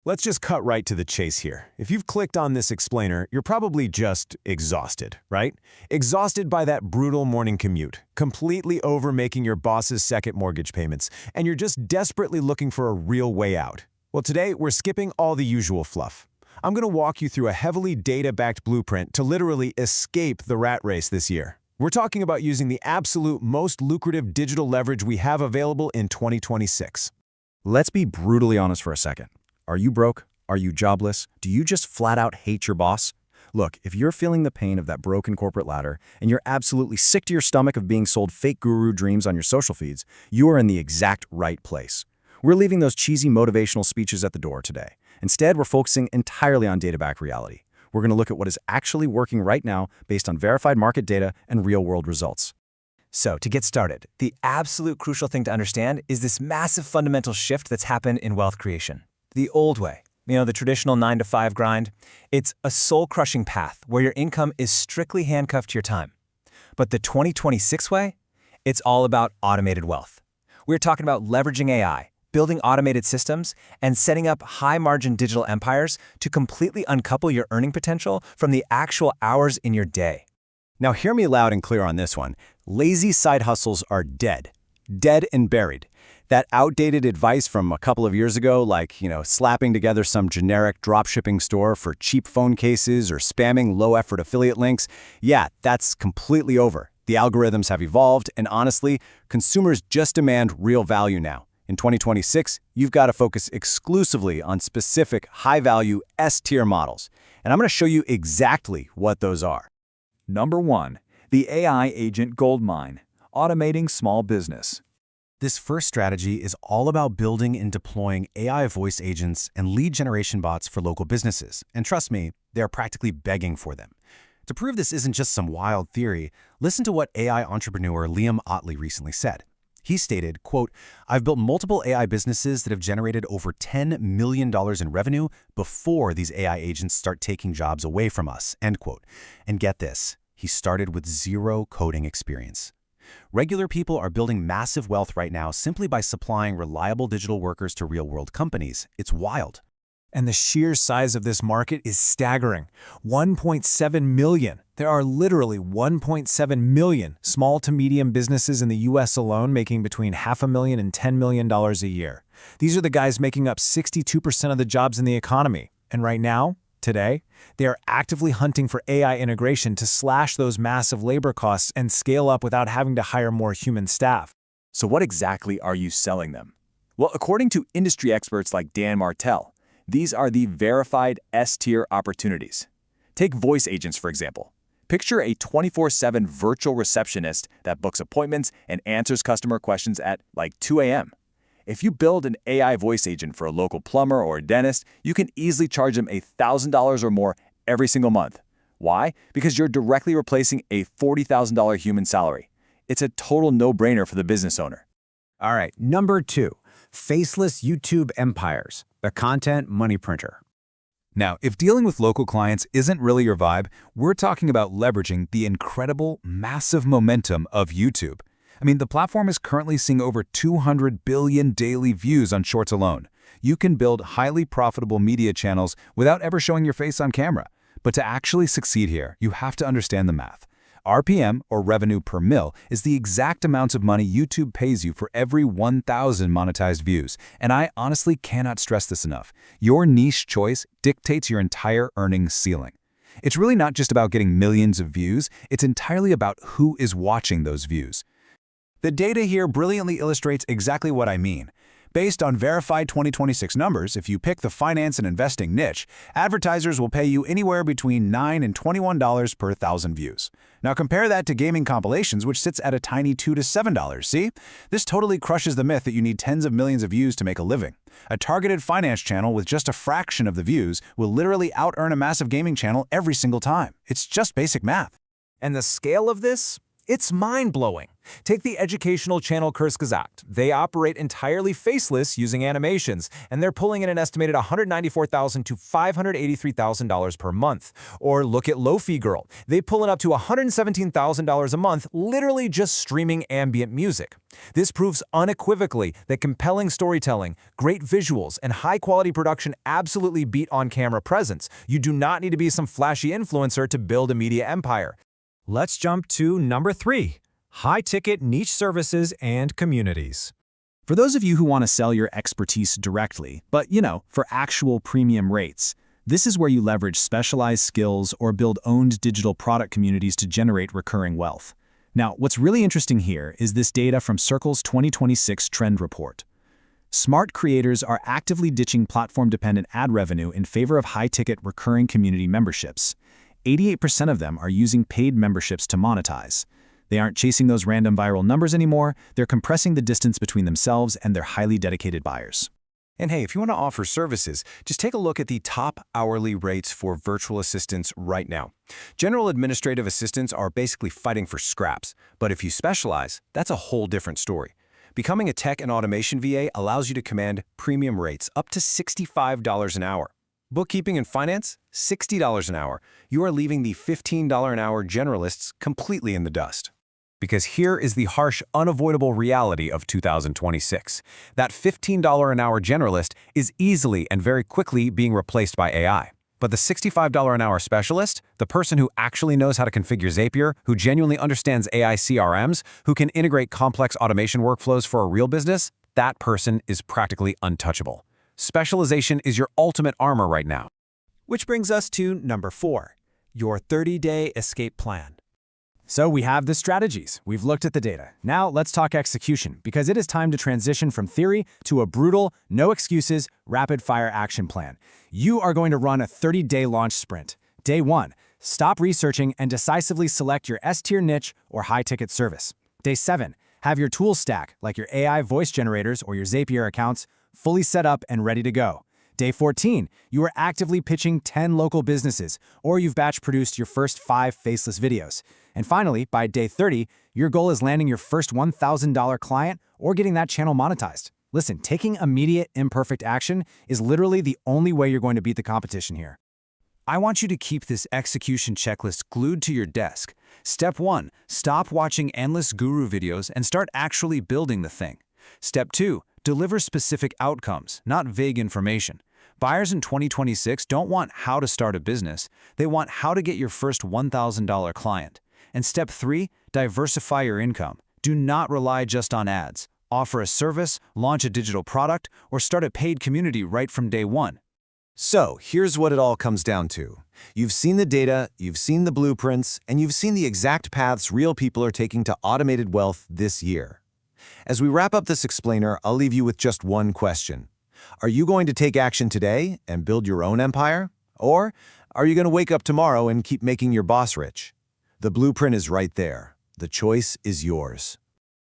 Let's just cut right to the chase here. If you've clicked on this explainer, you're probably just exhausted, right? Exhausted by that brutal morning commute, completely over making your boss's second mortgage payments, and you're just desperately looking for a real way out. Well, today, we're skipping all the usual fluff. I'm going to walk you through a heavily data-backed blueprint to literally escape the rat race this year. We're talking about using the absolute most lucrative digital leverage we have available in 2026. Let's be brutally honest for a second. Are you broke? Are you jobless? Do you just flat out hate your boss? Look, if you're feeling the pain of that broken corporate ladder and you're absolutely sick to your stomach of being sold fake guru dreams on your social feeds, you are in the exact right place. We're leaving those cheesy motivational speeches at the door today. Instead, we're focusing entirely on data-backed reality. We're going to look at what is actually working right now based on verified market data and real-world results. So, to get started, the absolute crucial thing to understand is this massive fundamental shift that's happened in wealth creation. The old way, the traditional 9-to-5 grind, it's a soul-crushing path where your income is strictly handcuffed to your time. But the 2026 way, it's all about automated wealth. We're talking about leveraging AI, building automated systems, and setting up high-margin digital empires to completely uncouple your earning potential from the actual hours in your day. Now hear me loud and clear on this one. Lazy side hustles are dead. Dead and buried. That outdated advice from a couple of years ago, like, slapping together some generic dropshipping store for cheap phone cases or spamming low-effort affiliate links, yeah, that's completely over. The algorithms have evolved, and honestly, consumers just demand real value now. In 2026, you've got to focus exclusively on specific high-value S-tier models, and I'm going to show you exactly what those are. Number 1. The AI Agent Goldmine, automating small business. This first strategy is all about building and deploying AI voice agents and lead generation bots for local businesses. And trust me, they're practically begging for them. To prove this isn't just some wild theory, listen to what AI entrepreneur Liam Otley recently said. He stated, quote, "I've built multiple AI businesses that have generated over $10 million in revenue before these AI agents start taking jobs away from us," end quote. And get this, he started with zero coding experience. Regular people are building massive wealth right now simply by supplying reliable digital workers to real-world companies. It's wild. And the sheer size of this market is staggering. 1.7 million. There are literally 1.7 million small to medium businesses in the US alone making between $500,000 and $10 million a year. These are the guys making up 62% of the jobs in the economy. And right now, today, they are actively hunting for AI integration to slash those massive labor costs and scale up without having to hire more human staff. So what exactly are you selling them? Well, according to industry experts like Dan Martell, these are the verified S-tier opportunities. Take voice agents, for example. Picture a 24/7 virtual receptionist that books appointments and answers customer questions at like 2 a.m. If you build an AI voice agent for a local plumber or a dentist, you can easily charge them $1,000 or more every single month. Why? Because you're directly replacing a $40,000 human salary. It's a total no-brainer for the business owner. All right, number 2, faceless YouTube empires, the content money printer. Now, if dealing with local clients isn't really your vibe, we're talking about leveraging the incredible, massive momentum of YouTube. The platform is currently seeing over 200 billion daily views on Shorts alone. You can build highly profitable media channels without ever showing your face on camera. But to actually succeed here, you have to understand the math. RPM, or revenue per mil, is the exact amount of money YouTube pays you for every 1,000 monetized views. And I honestly cannot stress this enough. Your niche choice dictates your entire earnings ceiling. It's really not just about getting millions of views, it's entirely about who is watching those views. The data here brilliantly illustrates exactly what I mean. Based on verified 2026 numbers, if you pick the finance and investing niche, advertisers will pay you anywhere between $9 and $21 per 1,000 views. Now compare that to gaming compilations, which sits at a tiny $2 to $7. See? This totally crushes the myth that you need tens of millions of views to make a living. A targeted finance channel with just a fraction of the views will literally out-earn a massive gaming channel every single time. It's just basic math. And the scale of this? It's mind-blowing. Take the educational channel Kursgesagt. They operate entirely faceless using animations, and they're pulling in an estimated $194,000 to $583,000 per month. Or look at Lo-Fi Girl. They pull in up to $117,000 a month, literally just streaming ambient music. This proves unequivocally that compelling storytelling, great visuals, and high-quality production absolutely beat on-camera presence. You do not need to be some flashy influencer to build a media empire. Let's jump to number 3. High-ticket niche services and communities. For those of you who want to sell your expertise directly, but for actual premium rates, this is where you leverage specialized skills or build owned digital product communities to generate recurring wealth. Now, what's really interesting here is this data from Circle's 2026 Trend Report. Smart creators are actively ditching platform-dependent ad revenue in favor of high-ticket recurring community memberships. 88% of them are using paid memberships to monetize. They aren't chasing those random viral numbers anymore, they're compressing the distance between themselves and their highly dedicated buyers. And hey, if you want to offer services, just take a look at the top hourly rates for virtual assistants right now. General administrative assistants are basically fighting for scraps, but if you specialize, that's a whole different story. Becoming a tech and automation VA allows you to command premium rates up to $65 an hour. Bookkeeping and finance, $60 an hour. You are leaving the $15 an hour generalists completely in the dust. Because here is the harsh, unavoidable reality of 2026. That $15 an hour generalist is easily and very quickly being replaced by AI. But the $65 an hour specialist, the person who actually knows how to configure Zapier, who genuinely understands AI CRMs, who can integrate complex automation workflows for a real business, that person is practically untouchable. Specialization is your ultimate armor right now. Which brings us to number 4, your 30-day escape plan. So we have the strategies. We've looked at the data. Now let's talk execution, because it is time to transition from theory to a brutal, no excuses, rapid-fire action plan. You are going to run a 30-day launch sprint. Day 1, stop researching and decisively select your S-tier niche or high-ticket service. Day 7, have your tool stack, like your AI voice generators or your Zapier accounts, fully set up and ready to go. Day 14, you are actively pitching 10 local businesses, or you've batch-produced your first 5 faceless videos. And finally, by day 30, your goal is landing your first $1,000 client or getting that channel monetized. Listen, taking immediate, imperfect action is literally the only way you're going to beat the competition here. I want you to keep this execution checklist glued to your desk. Step 1, stop watching endless guru videos and start actually building the thing. Step 2, deliver specific outcomes, not vague information. Buyers in 2026 don't want how to start a business, they want how to get your first $1,000 client. And step 3, diversify your income. Do not rely just on ads. Offer a service, launch a digital product, or start a paid community right from day 1. So here's what it all comes down to. You've seen the data, you've seen the blueprints, and you've seen the exact paths real people are taking to automated wealth this year. As we wrap up this explainer, I'll leave you with just one question. Are you going to take action today and build your own empire? Or are you going to wake up tomorrow and keep making your boss rich? The blueprint is right there. The choice is yours.